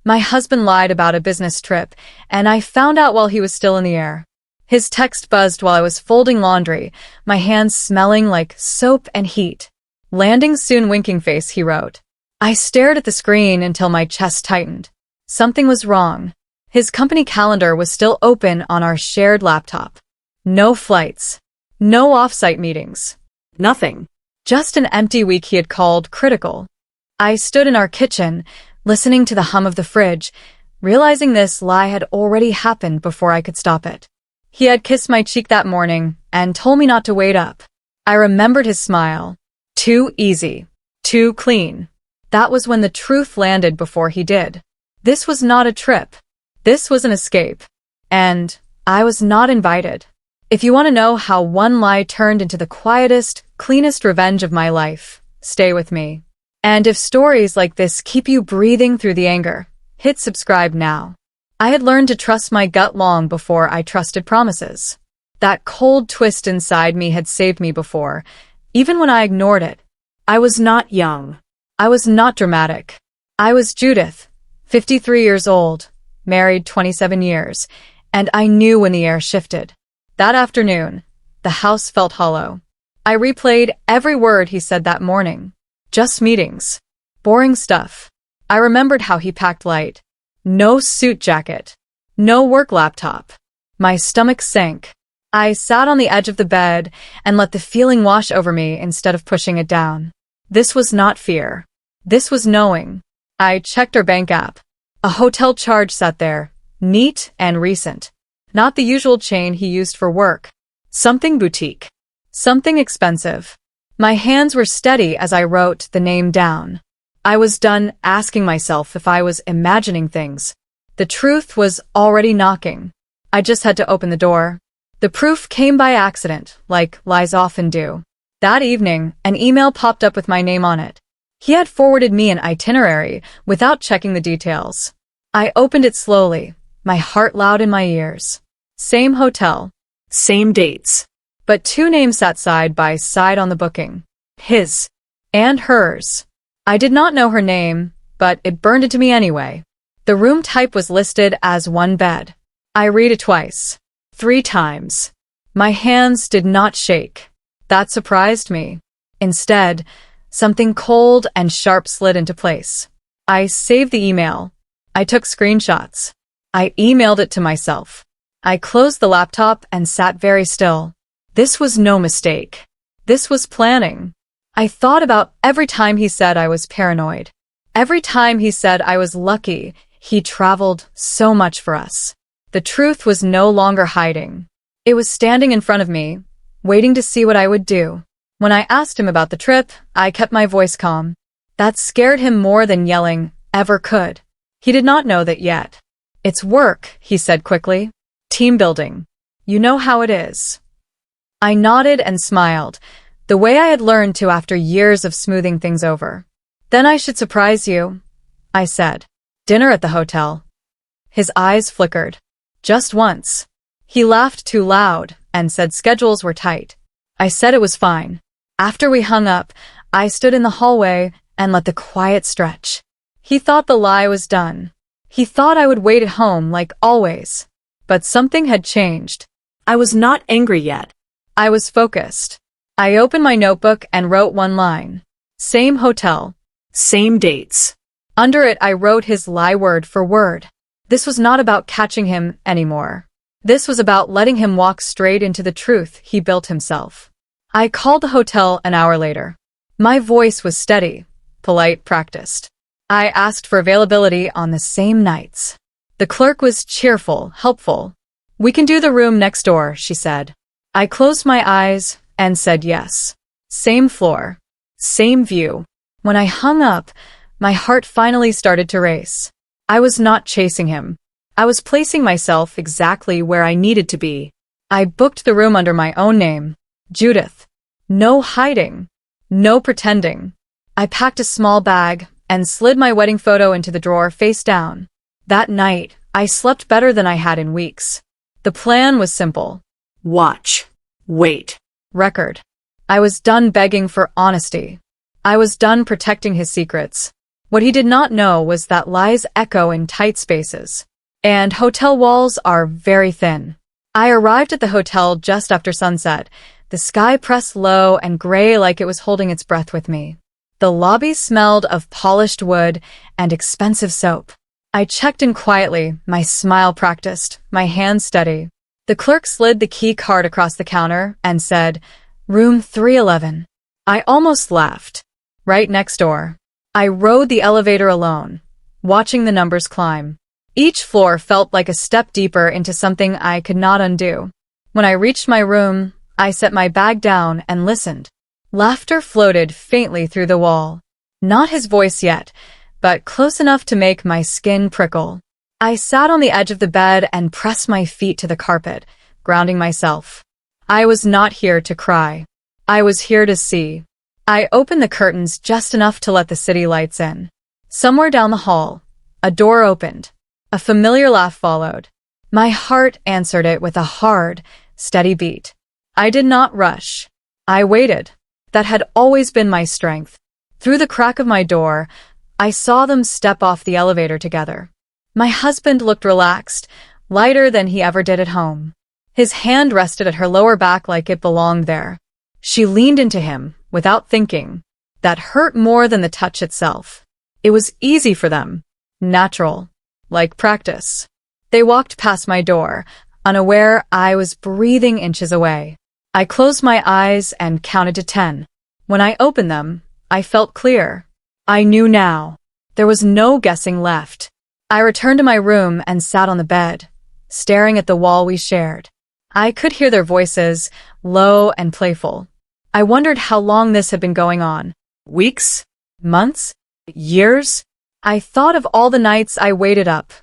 My husband lied about a business trip, and I found out while he was still in the air. His text buzzed while I was folding laundry, my hands smelling like soap and heat. Landing soon, winking face, he wrote. I stared at the screen until my chest tightened. Something was wrong. His company calendar was still open on our shared laptop. No flights. No off-site meetings. Nothing. Just an empty week he had called critical. I stood in our kitchen, listening to the hum of the fridge, realizing this lie had already happened before I could stop it. He had kissed my cheek that morning and told me not to wait up. I remembered his smile. Too easy. Too clean. That was when the truth landed before he did. This was not a trip. This was an escape. And I was not invited. If you want to know how one lie turned into the quietest, cleanest revenge of my life, stay with me. And if stories like this keep you breathing through the anger, hit subscribe now. I had learned to trust my gut long before I trusted promises. That cold twist inside me had saved me before, even when I ignored it. I was not young. I was not dramatic. I was Judith, 53 years old, married 27 years, and I knew when the air shifted. That afternoon, the house felt hollow. I replayed every word he said that morning. Just meetings. Boring stuff. I remembered how he packed light. No suit jacket. No work laptop. My stomach sank. I sat on the edge of the bed and let the feeling wash over me instead of pushing it down. This was not fear. This was knowing. I checked our bank app. A hotel charge sat there, neat and recent. Not the usual chain he used for work. Something boutique. Something expensive. My hands were steady as I wrote the name down. I was done asking myself if I was imagining things. The truth was already knocking. I just had to open the door. The proof came by accident, like lies often do. That evening, an email popped up with my name on it. He had forwarded me an itinerary without checking the details. I opened it slowly, my heart loud in my ears. Same hotel. Same dates. But two names sat side by side on the booking. His. And hers. I did not know her name, but it burned into me anyway. The room type was listed as one bed. I read it twice. 3 times. My hands did not shake. That surprised me. Instead, something cold and sharp slid into place. I saved the email. I took screenshots. I emailed it to myself. I closed the laptop and sat very still. This was no mistake. This was planning. I thought about every time he said I was paranoid. Every time he said I was lucky, he traveled so much for us. The truth was no longer hiding. It was standing in front of me, waiting to see what I would do. When I asked him about the trip, I kept my voice calm. That scared him more than yelling ever could. He did not know that yet. It's work, he said quickly. Team building. You know how it is. I nodded and smiled, the way I had learned to after years of smoothing things over. Then I should surprise you, I said. Dinner at the hotel. His eyes flickered. Just once. He laughed too loud and said schedules were tight. I said it was fine. After we hung up, I stood in the hallway and let the quiet stretch. He thought the lie was done. He thought I would wait at home like always. But something had changed. I was not angry yet. I was focused. I opened my notebook and wrote one line. Same hotel. Same dates. Under it, I wrote his lie word for word. This was not about catching him anymore. This was about letting him walk straight into the truth he built himself. I called the hotel an hour later. My voice was steady, polite, practiced. I asked for availability on the same nights. The clerk was cheerful, helpful. We can do the room next door, she said. I closed my eyes and said yes. Same floor. Same view. When I hung up, my heart finally started to race. I was not chasing him. I was placing myself exactly where I needed to be. I booked the room under my own name, Judith. No hiding. No pretending. I packed a small bag and slid my wedding photo into the drawer face down. That night, I slept better than I had in weeks. The plan was simple. Watch. Wait. Record. I was done begging for honesty. I was done protecting his secrets. What he did not know was that lies echo in tight spaces, and hotel walls are very thin. I arrived at the hotel just after sunset, the sky pressed low and gray like it was holding its breath with me. The lobby smelled of polished wood and expensive soap. I checked in quietly, my smile practiced, my hands steady. The clerk slid the key card across the counter and said, "Room 311. I almost laughed. Right next door. I rode the elevator alone, watching the numbers climb. Each floor felt like a step deeper into something I could not undo. When I reached my room, I set my bag down and listened. Laughter floated faintly through the wall. Not his voice yet, but close enough to make my skin prickle. I sat on the edge of the bed and pressed my feet to the carpet, grounding myself. I was not here to cry. I was here to see. I opened the curtains just enough to let the city lights in. Somewhere down the hall, a door opened. A familiar laugh followed. My heart answered it with a hard, steady beat. I did not rush. I waited. That had always been my strength. Through the crack of my door, I saw them step off the elevator together. My husband looked relaxed, lighter than he ever did at home. His hand rested at her lower back like it belonged there. She leaned into him, without thinking. That hurt more than the touch itself. It was easy for them. Natural. Like practice. They walked past my door, unaware I was breathing inches away. I closed my eyes and counted to 10. When I opened them, I felt clear. I knew now. There was no guessing left. I returned to my room and sat on the bed, staring at the wall we shared. I could hear their voices, low and playful. I wondered how long this had been going on. Weeks? Months? Years? I thought of all the nights I waited up,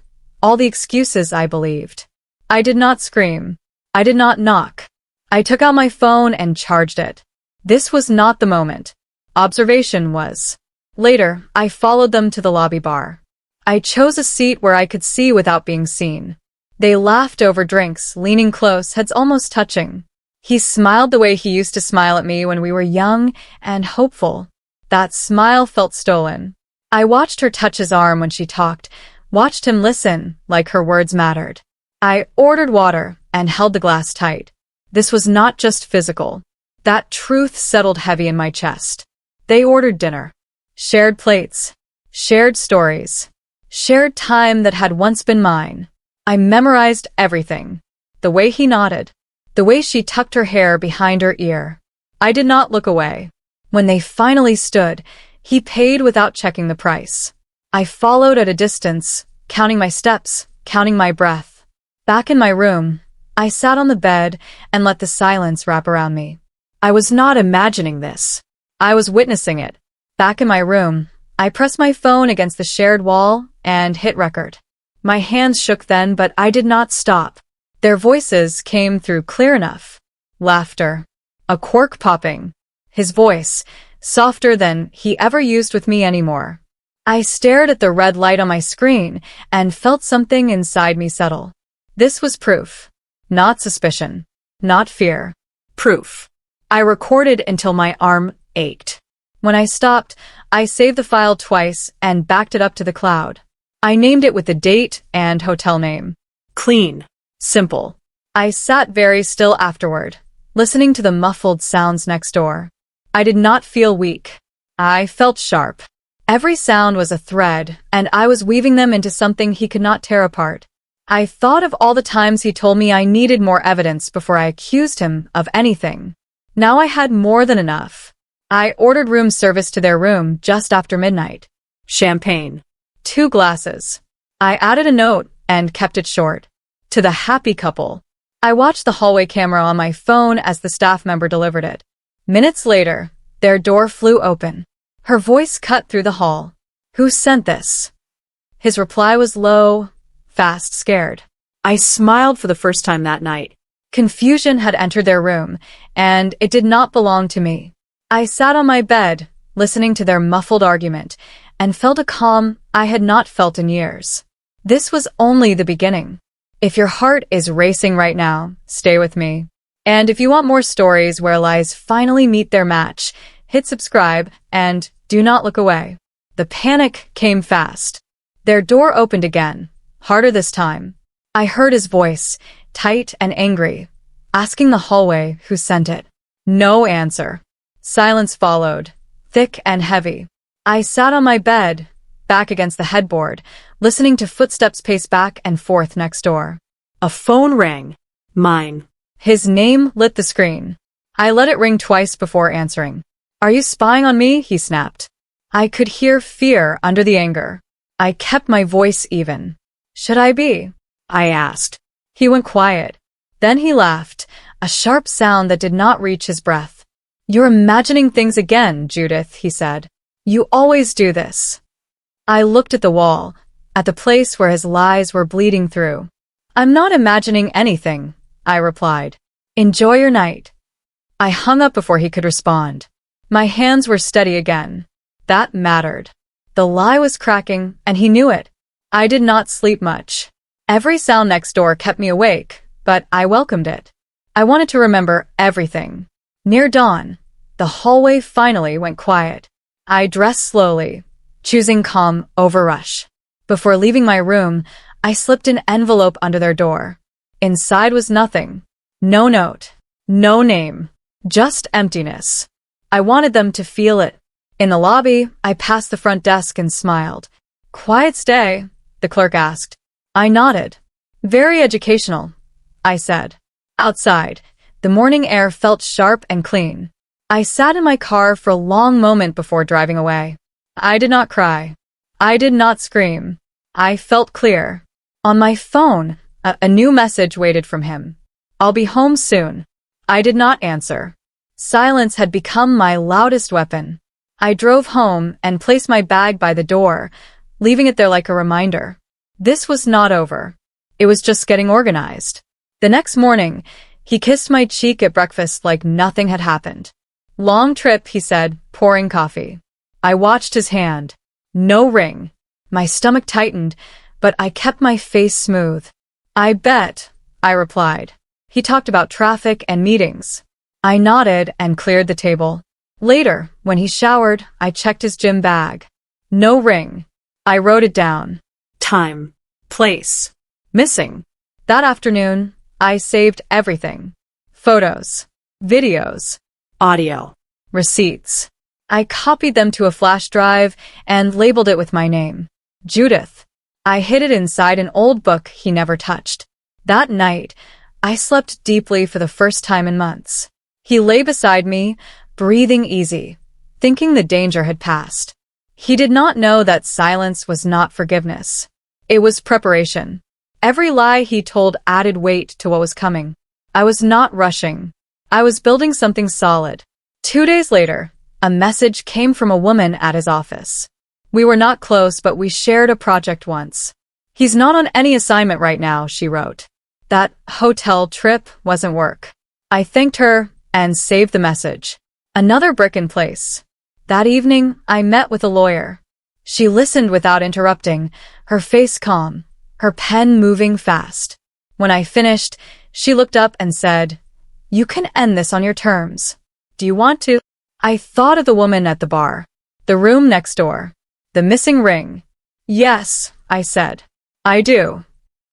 all the excuses I believed. I did not scream. I did not knock. I took out my phone and charged it. This was not the moment. Observation was. Later, I followed them to the lobby bar. I chose a seat where I could see without being seen. They laughed over drinks, leaning close, heads almost touching. He smiled the way he used to smile at me when we were young and hopeful. That smile felt stolen. I watched her touch his arm when she talked, watched him listen like her words mattered. I ordered water and held the glass tight. This was not just physical. That truth settled heavy in my chest. They ordered dinner. Shared plates. Shared stories. Shared time that had once been mine. I memorized everything. The way he nodded. The way she tucked her hair behind her ear. I did not look away. When they finally stood, he paid without checking the price. I followed at a distance, counting my steps, counting my breath. Back in my room, I sat on the bed and let the silence wrap around me. I was not imagining this. I was witnessing it. Back in my room, I pressed my phone against the shared wall and hit record. My hands shook then, but I did not stop. Their voices came through clear enough. Laughter. A cork popping. His voice, softer than he ever used with me anymore. I stared at the red light on my screen and felt something inside me settle. This was proof. Not suspicion. Not fear. Proof. I recorded until my arm ached. When I stopped, I saved the file twice and backed it up to the cloud. I named it with the date and hotel name. Clean. Simple. I sat very still afterward, listening to the muffled sounds next door. I did not feel weak. I felt sharp. Every sound was a thread, and I was weaving them into something he could not tear apart. I thought of all the times he told me I needed more evidence before I accused him of anything. Now I had more than enough. I ordered room service to their room just after midnight. Champagne. 2 glasses. I added a note and kept it short. To the happy couple. I watched the hallway camera on my phone as the staff member delivered it. Minutes later, their door flew open. Her voice cut through the hall. Who sent this? His reply was low, fast, scared. I smiled for the first time that night. Confusion had entered their room, and it did not belong to me. I sat on my bed, listening to their muffled argument, and felt a calm I had not felt in years. This was only the beginning. If your heart is racing right now, stay with me. And if you want more stories where lies finally meet their match, hit subscribe and do not look away. The panic came fast. Their door opened again, harder this time. I heard his voice, tight and angry, asking the hallway who sent it. No answer. Silence followed, thick and heavy. I sat on my bed, back against the headboard, listening to footsteps pace back and forth next door. A phone rang. Mine. His name lit the screen. I let it ring twice before answering. Are you spying on me? He snapped. I could hear fear under the anger. I kept my voice even. Should I be? I asked. He went quiet. Then he laughed, a sharp sound that did not reach his breath. You're imagining things again, Judith, he said. You always do this. I looked at the wall, at the place where his lies were bleeding through. I'm not imagining anything, I replied. Enjoy your night. I hung up before he could respond. My hands were steady again. That mattered. The lie was cracking, and he knew it. I did not sleep much. Every sound next door kept me awake, but I welcomed it. I wanted to remember everything. Near dawn, the hallway finally went quiet. I dressed slowly, choosing calm over rush. Before leaving my room, I slipped an envelope under their door. Inside was nothing. No note. No name. Just emptiness. I wanted them to feel it. In the lobby, I passed the front desk and smiled. Quiet stay, the clerk asked. I nodded. Very educational, I said. Outside, the morning air felt sharp and clean. I sat in my car for a long moment before driving away. I did not cry. I did not scream. I felt clear. On my phone, a new message waited from him. I'll be home soon. I did not answer. Silence had become my loudest weapon. I drove home and placed my bag by the door, leaving it there like a reminder. This was not over. It was just getting organized. The next morning, he kissed my cheek at breakfast like nothing had happened. Long trip, he said, pouring coffee. I watched his hand. No ring. My stomach tightened, but I kept my face smooth. I bet, I replied. He talked about traffic and meetings. I nodded and cleared the table. Later, when he showered, I checked his gym bag. No ring. I wrote it down. Time. Place. Missing. That afternoon, I saved everything. Photos. Videos. Audio. Receipts. I copied them to a flash drive and labeled it with my name. Judith. I hid it inside an old book he never touched. That night, I slept deeply for the first time in months. He lay beside me, breathing easy, thinking the danger had passed. He did not know that silence was not forgiveness. It was preparation. Every lie he told added weight to what was coming. I was not rushing. I was building something solid. 2 days later, a message came from a woman at his office. We were not close, but we shared a project once. He's not on any assignment right now, she wrote. That hotel trip wasn't work. I thanked her and saved the message. Another brick in place. That evening, I met with a lawyer. She listened without interrupting, her face calm, her pen moving fast. When I finished, she looked up and said, "You can end this on your terms. Do you want to?" I thought of the woman at the bar, the room next door, the missing ring. Yes, I said. I do.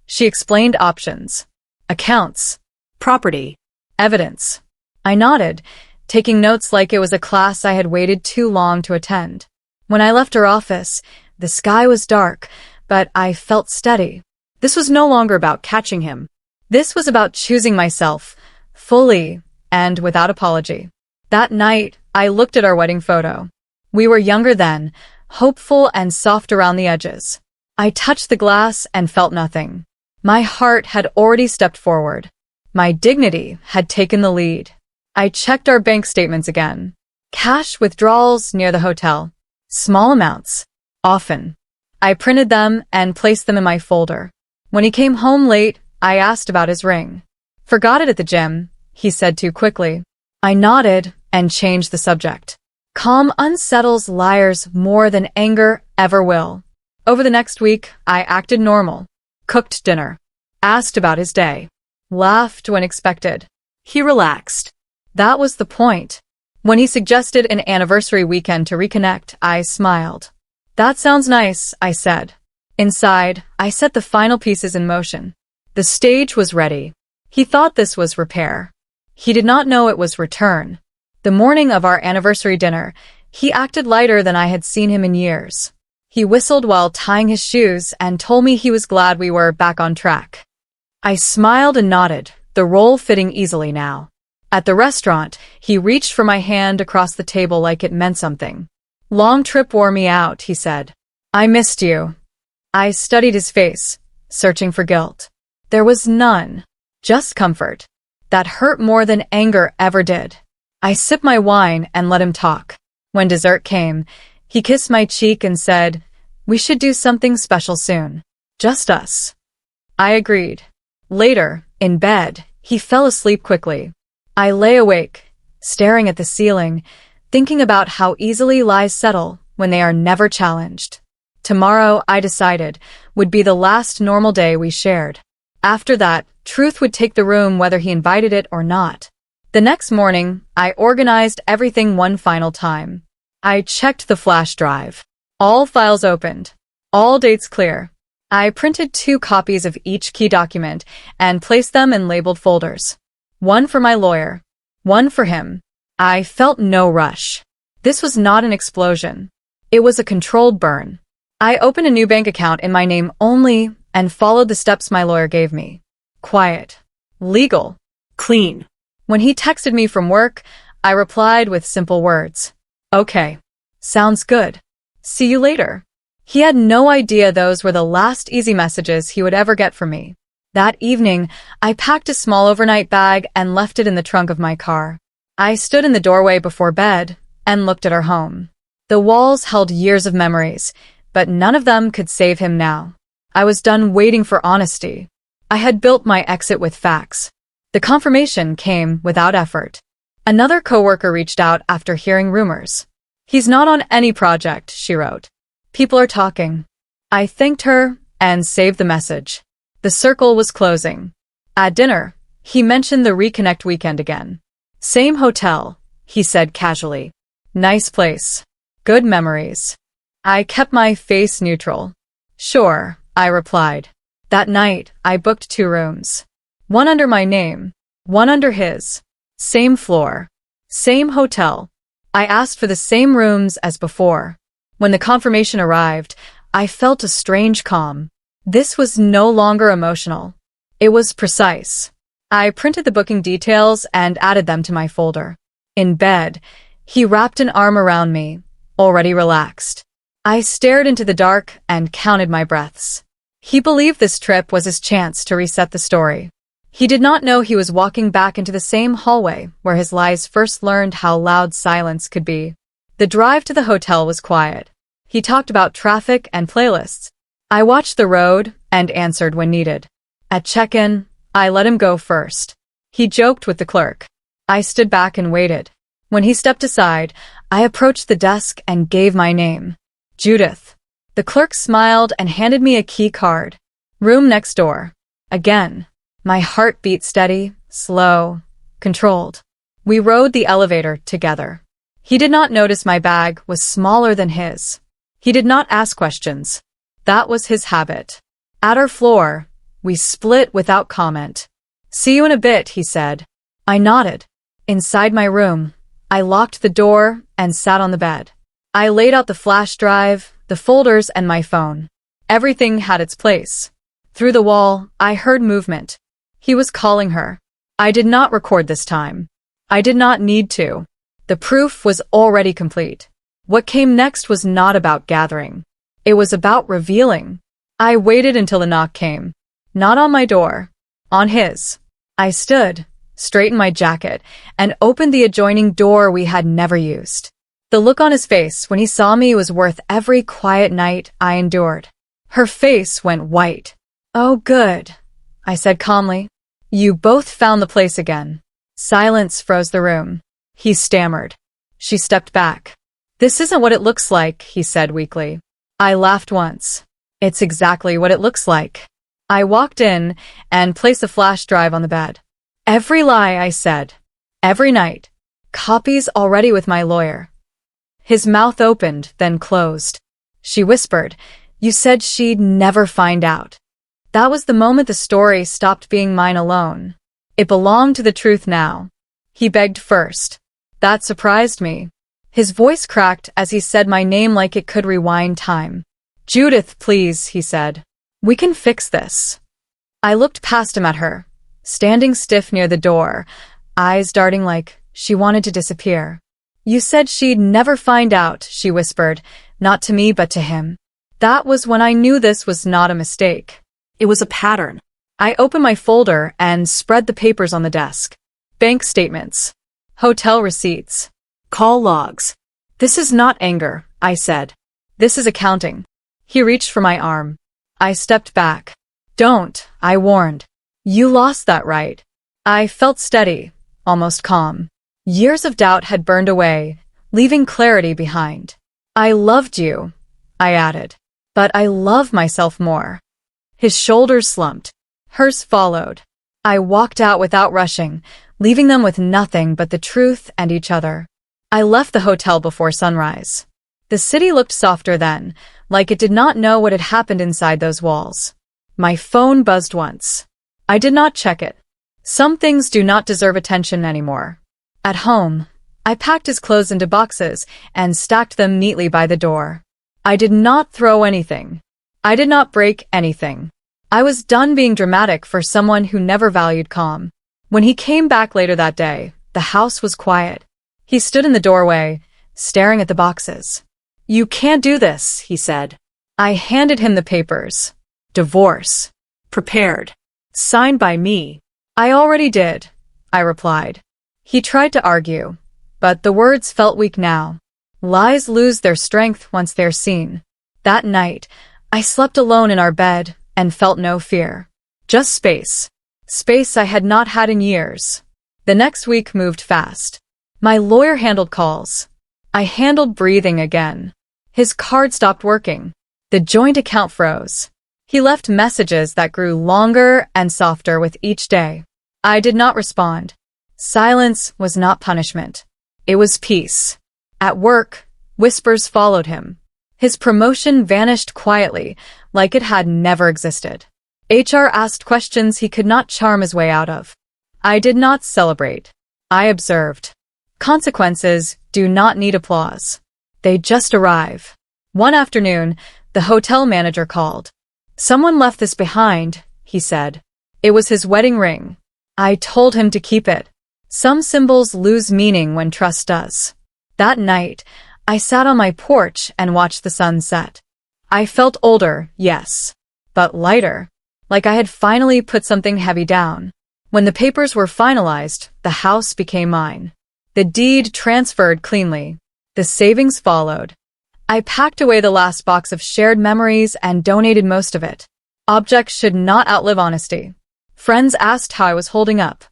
She explained options. Accounts. Property. Evidence. I nodded, taking notes like it was a class I had waited too long to attend. When I left her office, the sky was dark, but I felt steady. This was no longer about catching him. This was about choosing myself, fully and without apology. That night, I looked at our wedding photo. We were younger then, hopeful and soft around the edges. I touched the glass and felt nothing. My heart had already stepped forward. My dignity had taken the lead. I checked our bank statements again. Cash withdrawals near the hotel. Small amounts. Often. I printed them and placed them in my folder. When he came home late, I asked about his ring. Forgot it at the gym, he said too quickly. I nodded and changed the subject. Calm unsettles liars more than anger ever will. Over the next week, I acted normal. Cooked dinner. Asked about his day. Laughed when expected. He relaxed. That was the point. When he suggested an anniversary weekend to reconnect, I smiled. That sounds nice, I said. Inside, I set the final pieces in motion. The stage was ready. He thought this was repair. He did not know it was return. The morning of our anniversary dinner, he acted lighter than I had seen him in years. He whistled while tying his shoes and told me he was glad we were back on track. I smiled and nodded, the role fitting easily now. At the restaurant, he reached for my hand across the table like it meant something. Long trip wore me out, he said. I missed you. I studied his face, searching for guilt. There was none, just comfort. That hurt more than anger ever did. I sipped my wine and let him talk. When dessert came, he kissed my cheek and said, "We should do something special soon. Just us." I agreed. Later, in bed, he fell asleep quickly. I lay awake, staring at the ceiling, thinking about how easily lies settle when they are never challenged. Tomorrow, I decided, would be the last normal day we shared. After that, truth would take the room whether he invited it or not. The next morning, I organized everything one final time. I checked the flash drive. All files opened. All dates clear. I printed 2 copies of each key document and placed them in labeled folders. One for my lawyer. One for him. I felt no rush. This was not an explosion. It was a controlled burn. I opened a new bank account in my name only and followed the steps my lawyer gave me. Quiet. Legal. Clean. When he texted me from work, I replied with simple words. Okay. Sounds good. See you later. He had no idea those were the last easy messages he would ever get from me. That evening, I packed a small overnight bag and left it in the trunk of my car. I stood in the doorway before bed and looked at our home. The walls held years of memories, but none of them could save him now. I was done waiting for honesty. I had built my exit with facts. The confirmation came without effort. Another coworker reached out after hearing rumors. He's not on any project, she wrote. People are talking. I thanked her and saved the message. The circle was closing. At dinner, he mentioned the Reconnect weekend again. Same hotel, he said casually. Nice place. Good memories. I kept my face neutral. Sure, I replied. That night, I booked 2 rooms. One under my name, one under his. Same floor. Same hotel. I asked for the same rooms as before. When the confirmation arrived, I felt a strange calm. This was no longer emotional. It was precise. I printed the booking details and added them to my folder. In bed, he wrapped an arm around me, already relaxed. I stared into the dark and counted my breaths. He believed this trip was his chance to reset the story. He did not know he was walking back into the same hallway where his lies first learned how loud silence could be. The drive to the hotel was quiet. He talked about traffic and playlists. I watched the road and answered when needed. At check-in, I let him go first. He joked with the clerk. I stood back and waited. When he stepped aside, I approached the desk and gave my name. Judith. The clerk smiled and handed me a key card. Room next door. Again. My heart beat steady, slow, controlled. We rode the elevator together. He did not notice my bag was smaller than his. He did not ask questions. That was his habit. At our floor, we split without comment. See you in a bit, he said. I nodded. Inside my room, I locked the door and sat on the bed. I laid out the flash drive, the folders, and my phone. Everything had its place. Through the wall, I heard movement. He was calling her. I did not record this time. I did not need to. The proof was already complete. What came next was not about gathering. It was about revealing. I waited until the knock came. Not on my door. On his. I stood, straightened my jacket, and opened the adjoining door we had never used. The look on his face when he saw me was worth every quiet night I endured. Her face went white. Oh, good, I said calmly. You both found the place again. Silence froze the room. He stammered. She stepped back. This isn't what it looks like, he said weakly. I laughed once. It's exactly what it looks like. I walked in and placed a flash drive on the bed. Every lie I said. Every night. Copies already with my lawyer. His mouth opened, then closed. She whispered. You said she'd never find out. That was the moment the story stopped being mine alone. It belonged to the truth now. He begged first. That surprised me. His voice cracked as he said my name like it could rewind time. Judith, please, he said. We can fix this. I looked past him at her, standing stiff near the door, eyes darting like she wanted to disappear. You said she'd never find out, she whispered, not to me but to him. That was when I knew this was not a mistake. It was a pattern. I opened my folder and spread the papers on the desk. Bank statements. Hotel receipts. Call logs. This is not anger, I said. This is accounting. He reached for my arm. I stepped back. Don't, I warned. You lost that right. I felt steady, almost calm. Years of doubt had burned away, leaving clarity behind. I loved you, I added. But I love myself more. His shoulders slumped. Hers followed. I walked out without rushing, leaving them with nothing but the truth and each other. I left the hotel before sunrise. The city looked softer then, like it did not know what had happened inside those walls. My phone buzzed once. I did not check it. Some things do not deserve attention anymore. At home, I packed his clothes into boxes and stacked them neatly by the door. I did not throw anything. I did not break anything. I was done being dramatic for someone who never valued calm. When he came back later that day, the house was quiet. He stood in the doorway, staring at the boxes. You can't do this, he said. I handed him the papers. Divorce. Prepared. Signed by me. I already did, I replied. He tried to argue, but the words felt weak now. Lies lose their strength once they're seen. That night, I slept alone in our bed and felt no fear. Just space. Space I had not had in years. The next week moved fast. My lawyer handled calls. I handled breathing again. His card stopped working. The joint account froze. He left messages that grew longer and softer with each day. I did not respond. Silence was not punishment. It was peace. At work, whispers followed him. His promotion vanished quietly, like it had never existed. HR asked questions he could not charm his way out of. I did not celebrate. I observed. Consequences do not need applause. They just arrive. One afternoon, the hotel manager called. Someone left this behind, he said. It was his wedding ring. I told him to keep it. Some symbols lose meaning when trust does. That night, I sat on my porch and watched the sun set. I felt older, yes, but lighter, like I had finally put something heavy down. When the papers were finalized, the house became mine. The deed transferred cleanly. The savings followed. I packed away the last box of shared memories and donated most of it. Objects should not outlive honesty. Friends asked how I was holding up.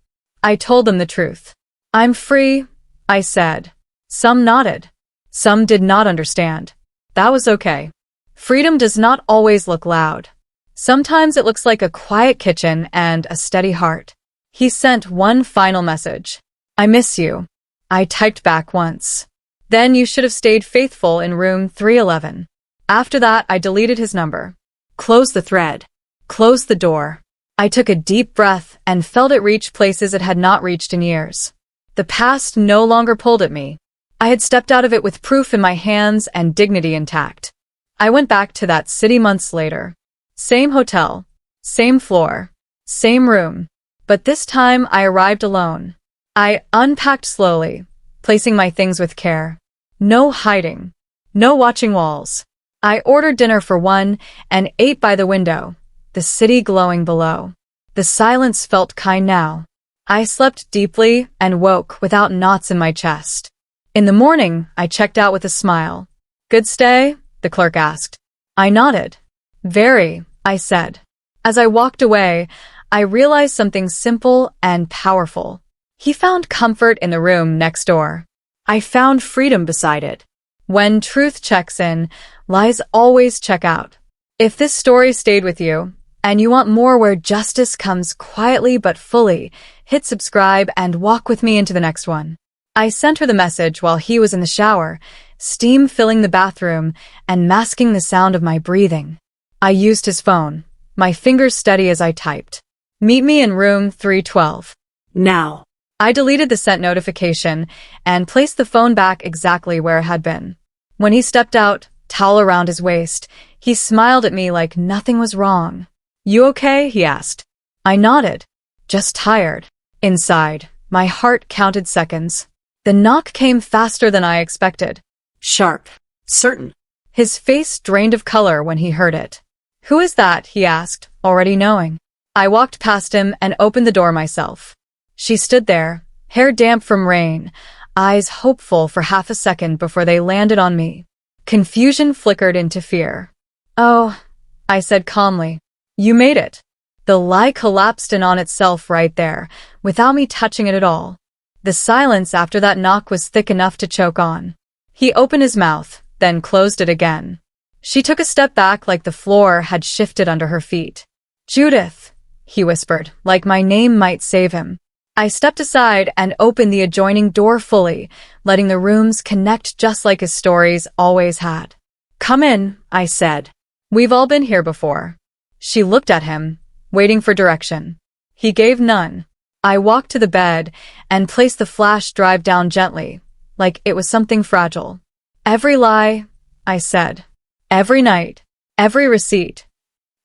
I told them the truth. I'm free, I said. Some nodded. Some did not understand. That was okay. Freedom does not always look loud. Sometimes it looks like a quiet kitchen and a steady heart. He sent one final message. I miss you. I typed back once. Then you should have stayed faithful in room 311. After that, I deleted his number. Closed the thread. Closed the door. I took a deep breath and felt it reach places it had not reached in years. The past no longer pulled at me. I had stepped out of it with proof in my hands and dignity intact. I went back to that city months later. Same hotel, same floor, same room. But this time I arrived alone. I unpacked slowly, placing my things with care. No hiding. No watching walls. I ordered dinner for one and ate by the window, the city glowing below. The silence felt kind now. I slept deeply and woke without knots in my chest. In the morning, I checked out with a smile. Good stay? The clerk asked. I nodded. Very, I said. As I walked away, I realized something simple and powerful. He found comfort in the room next door. I found freedom beside it. When truth checks in, lies always check out. If this story stayed with you, and you want more where justice comes quietly but fully, hit subscribe and walk with me into the next one. I sent her the message while he was in the shower, steam filling the bathroom and masking the sound of my breathing. I used his phone, my fingers steady as I typed. Meet me in room 312. Now. I deleted the sent notification and placed the phone back exactly where it had been. When he stepped out, towel around his waist, he smiled at me like nothing was wrong. You okay? He asked. I nodded. Just tired. Inside, my heart counted seconds. The knock came faster than I expected. Sharp. Certain. His face drained of color when he heard it. Who is that? He asked, already knowing. I walked past him and opened the door myself. She stood there, hair damp from rain, eyes hopeful for half a second before they landed on me. Confusion flickered into fear. Oh, I said calmly. You made it. The lie collapsed in on itself right there, without me touching it at all. The silence after that knock was thick enough to choke on. He opened his mouth, then closed it again. She took a step back like the floor had shifted under her feet. Judith, he whispered, like my name might save him. I stepped aside and opened the adjoining door fully, letting the rooms connect just like his stories always had. Come in, I said. We've all been here before. She looked at him, waiting for direction. He gave none. I walked to the bed and placed the flash drive down gently, like it was something fragile. Every lie, I said. Every night. Every receipt.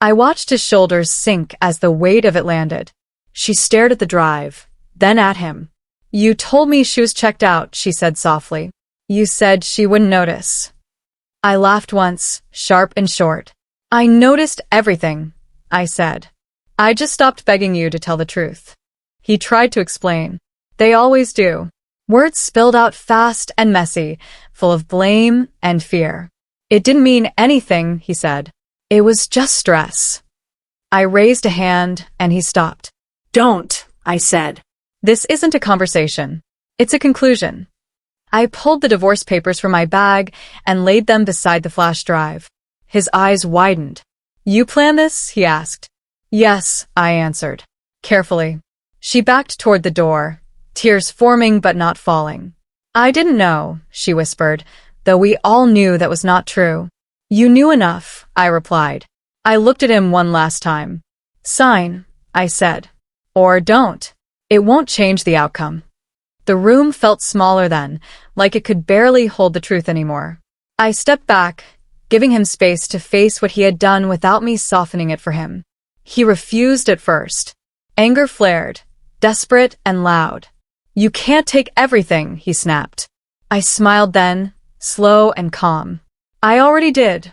I watched his shoulders sink as the weight of it landed. She stared at the drive, then at him. You told me she was checked out, she said softly. You said she wouldn't notice. I laughed once, sharp and short. I noticed everything, I said. I just stopped begging you to tell the truth. He tried to explain. They always do. Words spilled out fast and messy, full of blame and fear. It didn't mean anything, he said. It was just stress. I raised a hand and he stopped. Don't, I said. This isn't a conversation. It's a conclusion. I pulled the divorce papers from my bag and laid them beside the flash drive. His eyes widened. You planned this? He asked. Yes, I answered. Carefully. She backed toward the door, tears forming but not falling. I didn't know, she whispered, though we all knew that was not true. You knew enough, I replied. I looked at him one last time. Sign, I said. Or don't. It won't change the outcome. The room felt smaller then, like it could barely hold the truth anymore. I stepped back, giving him space to face what he had done without me softening it for him. He refused at first. Anger flared, desperate and loud. You can't take everything, he snapped. I smiled then, slow and calm. I already did,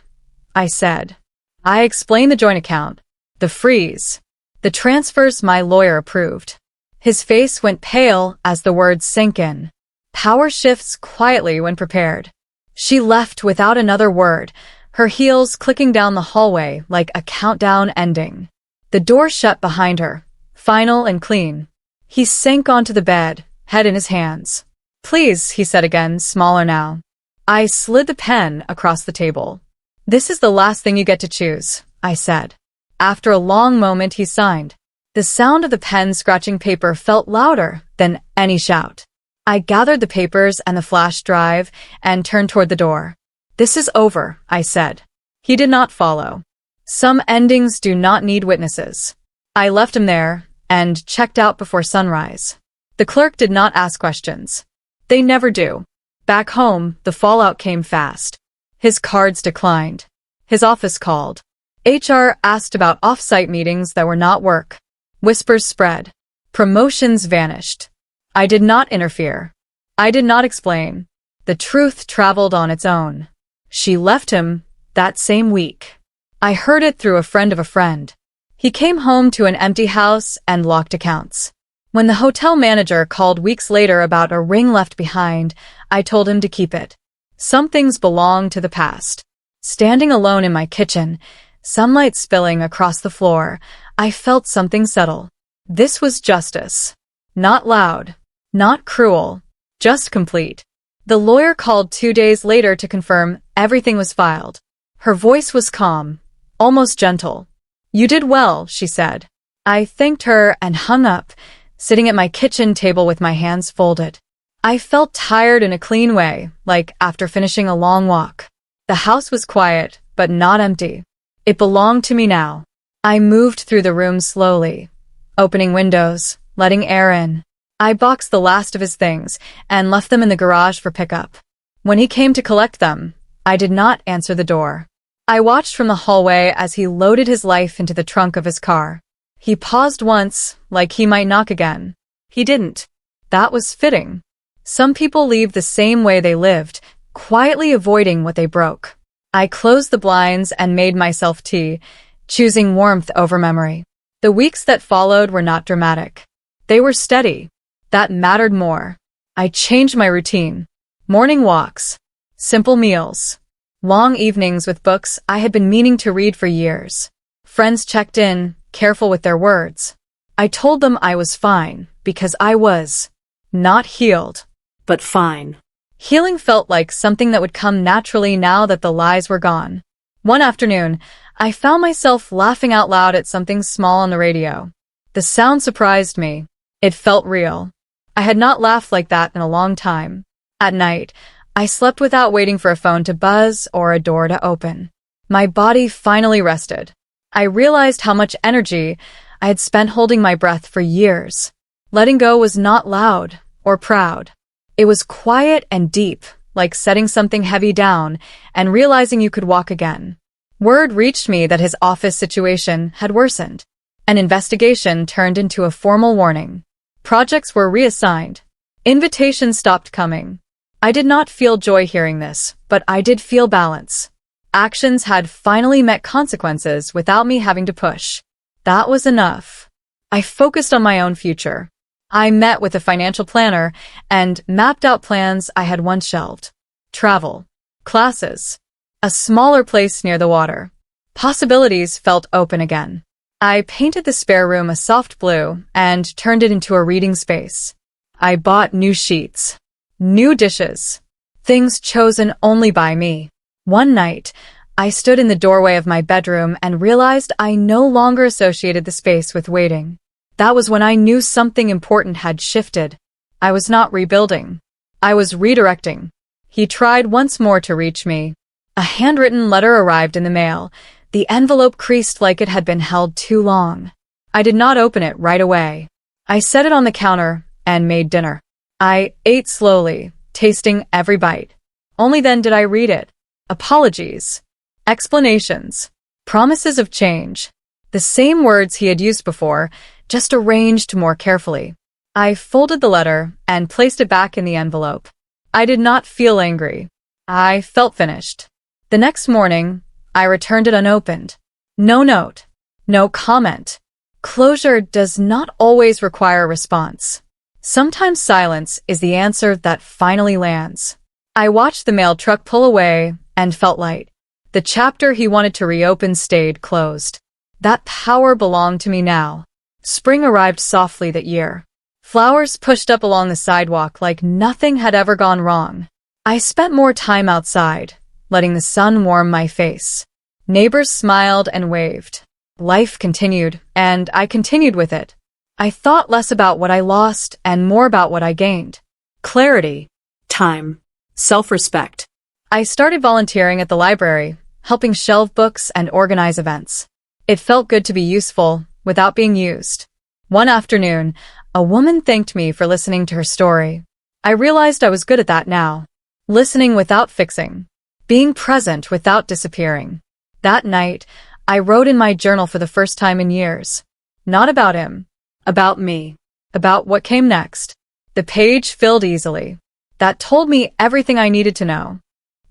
I said. I explained the joint account, the freeze, the transfers my lawyer approved. His face went pale as the words sank in. Power shifts quietly when prepared. She left without another word, her heels clicking down the hallway like a countdown ending. The door shut behind her, final and clean. He sank onto the bed, head in his hands. Please, he said again, smaller now. I slid the pen across the table. This is the last thing you get to choose, I said. After a long moment, he signed. The sound of the pen scratching paper felt louder than any shout. I gathered the papers and the flash drive and turned toward the door. This is over, I said. He did not follow. Some endings do not need witnesses. I left him there and checked out before sunrise. The clerk did not ask questions. They never do. Back home, the fallout came fast. His cards declined. His office called. HR asked about off-site meetings that were not work. Whispers spread. Promotions vanished. I did not interfere. I did not explain. The truth traveled on its own. She left him that same week. I heard it through a friend of a friend. He came home to an empty house and locked accounts. When the hotel manager called weeks later about a ring left behind, I told him to keep it. Some things belong to the past. Standing alone in my kitchen, sunlight spilling across the floor, I felt something settle. This was justice. Not loud, not cruel, just complete. The lawyer called 2 days later to confirm everything was filed. Her voice was calm, almost gentle. You did well, she said. I thanked her and hung up, sitting at my kitchen table with my hands folded. I felt tired in a clean way, like after finishing a long walk. The house was quiet, but not empty. It belonged to me now. I moved through the room slowly, opening windows, letting air in. I boxed the last of his things and left them in the garage for pickup. When he came to collect them, I did not answer the door. I watched from the hallway as he loaded his life into the trunk of his car. He paused once, like he might knock again. He didn't. That was fitting. Some people leave the same way they lived, quietly avoiding what they broke. I closed the blinds and made myself tea, choosing warmth over memory. The weeks that followed were not dramatic. They were steady. That mattered more. I changed my routine. Morning walks, simple meals, long evenings with books I had been meaning to read for years. Friends checked in, careful with their words. I told them I was fine, because I was. Not healed. But fine. Healing felt like something that would come naturally now that the lies were gone. One afternoon, I found myself laughing out loud at something small on the radio. The sound surprised me. It felt real. I had not laughed like that in a long time. At night, I slept without waiting for a phone to buzz or a door to open. My body finally rested. I realized how much energy I had spent holding my breath for years. Letting go was not loud or proud. It was quiet and deep, like setting something heavy down and realizing you could walk again. Word reached me that his office situation had worsened. An investigation turned into a formal warning. Projects were reassigned. Invitations stopped coming. I did not feel joy hearing this, but I did feel balance. Actions had finally met consequences without me having to push. That was enough. I focused on my own future. I met with a financial planner and mapped out plans I had once shelved. Travel, classes, a smaller place near the water. Possibilities felt open again. I painted the spare room a soft blue and turned it into a reading space. I bought new sheets, new dishes, things chosen only by me. One night, I stood in the doorway of my bedroom and realized I no longer associated the space with waiting. That was when I knew something important had shifted. I was not rebuilding. I was redirecting. He tried once more to reach me. A handwritten letter arrived in the mail. The envelope creased like it had been held too long. I did not open it right away. I set it on the counter and made dinner. I ate slowly, tasting every bite. Only then did I read it. Apologies. Explanations. Promises of change. The same words he had used before, just arranged more carefully. I folded the letter and placed it back in the envelope. I did not feel angry. I felt finished. The next morning, I returned it unopened. No note. No comment. Closure does not always require a response. Sometimes silence is the answer that finally lands. I watched the mail truck pull away and felt light. The chapter he wanted to reopen stayed closed. That power belonged to me now. Spring arrived softly that year. Flowers pushed up along the sidewalk like nothing had ever gone wrong. I spent more time outside, letting the sun warm my face. Neighbors smiled and waved. Life continued, and I continued with it. I thought less about what I lost and more about what I gained. Clarity. Time. Self-respect. I started volunteering at the library, helping shelve books and organize events. It felt good to be useful without being used. One afternoon, a woman thanked me for listening to her story. I realized I was good at that now. Listening without fixing. Being present without disappearing. That night, I wrote in my journal for the first time in years. Not about him. About me. About what came next. The page filled easily. That told me everything I needed to know.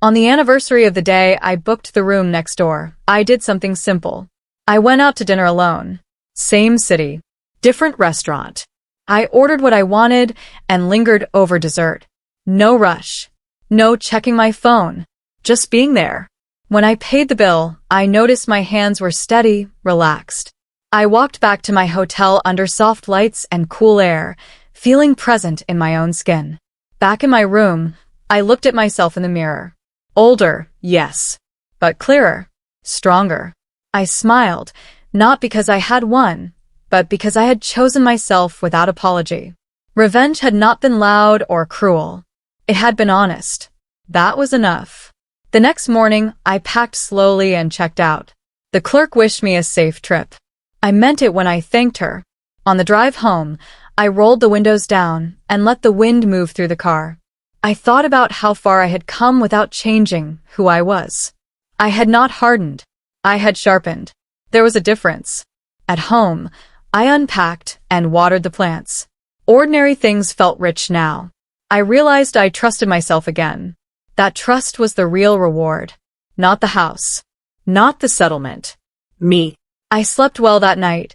On the anniversary of the day I booked the room next door, I did something simple. I went out to dinner alone. Same city. Different restaurant. I ordered what I wanted and lingered over dessert. No rush. No checking my phone. Just being there. When I paid the bill, I noticed my hands were steady, relaxed. I walked back to my hotel under soft lights and cool air, feeling present in my own skin. Back in my room, I looked at myself in the mirror. Older, yes, but clearer, stronger. I smiled, not because I had won, but because I had chosen myself without apology. Revenge had not been loud or cruel. It had been honest. That was enough. The next morning, I packed slowly and checked out. The clerk wished me a safe trip. I meant it when I thanked her. On the drive home, I rolled the windows down and let the wind move through the car. I thought about how far I had come without changing who I was. I had not hardened. I had sharpened. There was a difference. At home, I unpacked and watered the plants. Ordinary things felt rich now. I realized I trusted myself again. That trust was the real reward. Not the house. Not the settlement. Me. I slept well that night,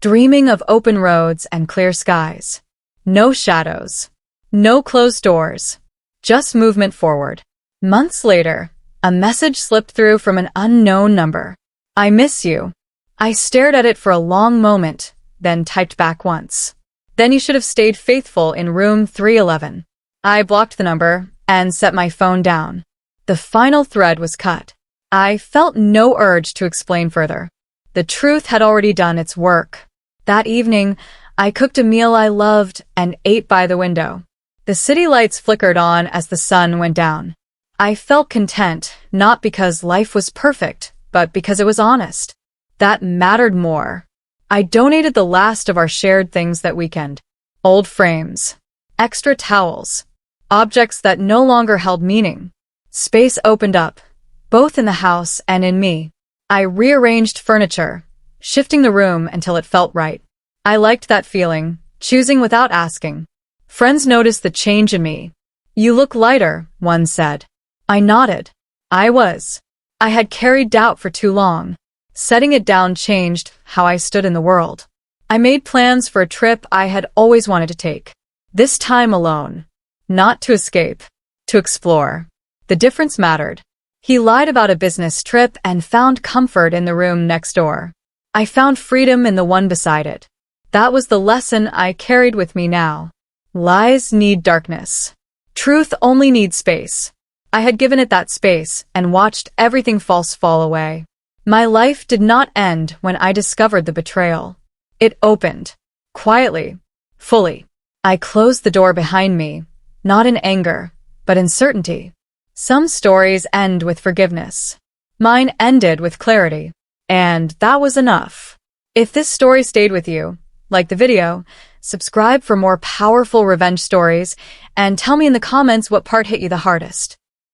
dreaming of open roads and clear skies. No shadows. No closed doors. Just movement forward. Months later, a message slipped through from an unknown number. I miss you. I stared at it for a long moment, then typed back once. Then you should have stayed faithful in room 311. I blocked the number and set my phone down. The final thread was cut. I felt no urge to explain further. The truth had already done its work. That evening, I cooked a meal I loved and ate by the window. The city lights flickered on as the sun went down. I felt content, not because life was perfect, but because it was honest. That mattered more. I donated the last of our shared things that weekend. Old frames. Extra towels. Objects that no longer held meaning. Space opened up, both in the house and in me. I rearranged furniture, shifting the room until it felt right. I liked that feeling, choosing without asking. Friends noticed the change in me. You look lighter, one said. I nodded. I was. I had carried doubt for too long. Setting it down changed how I stood in the world. I made plans for a trip I had always wanted to take. This time alone. Not to escape. To explore. The difference mattered. He lied about a business trip and found comfort in the room next door. I found freedom in the one beside it. That was the lesson I carried with me now. Lies need darkness. Truth only needs space. I had given it that space and watched everything false fall away. My life did not end when I discovered the betrayal. It opened. Quietly. Fully. I closed the door behind me, not in anger, but in certainty. Some stories end with forgiveness. Mine ended with clarity. And that was enough. If this story stayed with you, like the video, subscribe for more powerful revenge stories, and tell me in the comments what part hit you the hardest.